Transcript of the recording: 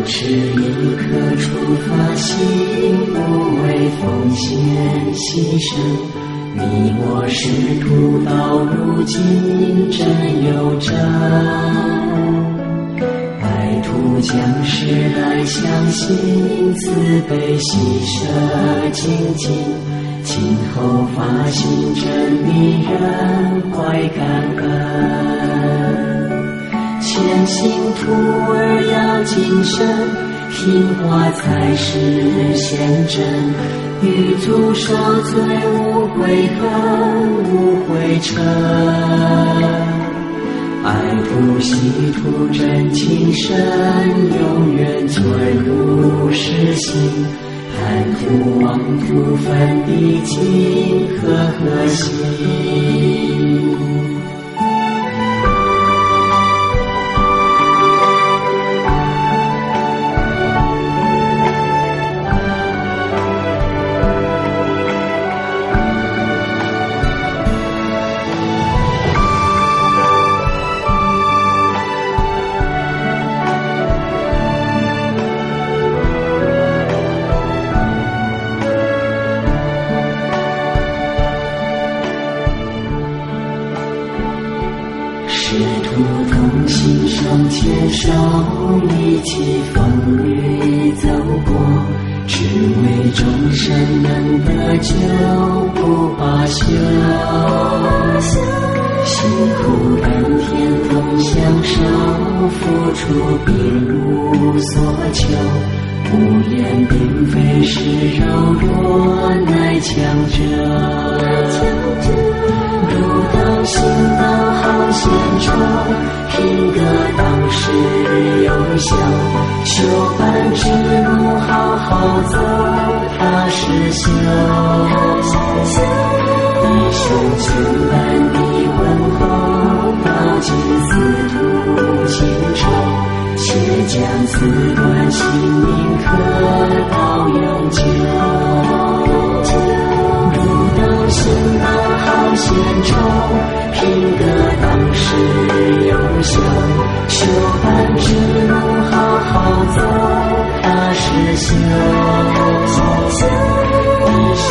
持一颗出发心，不为奉献牺牲。你我师徒到如今真有真，爱徒将士来相信，慈悲喜舍精进，今后发心真迷人怀感恩。前行徒儿要谨慎，听话才是贤真，欲足受罪无悔恨无悔嗔。爱徒惜徒真情深，永远存如是心。贪图妄图分地尽，和和心。师徒同心手牵手，一起风雨走过，只为众生能得救，不罢休。辛苦甘甜同享受，付出并无所求。无言并非是柔弱，乃强者。入道行道好献丑，品格当时有效，修办之路好好走，踏实修。弟兄情伴的问候，道尽司徒情仇，且将此段性命刻到永久。入道行道好献丑，品格当时有效，修办之路好好走，踏实修。弟兄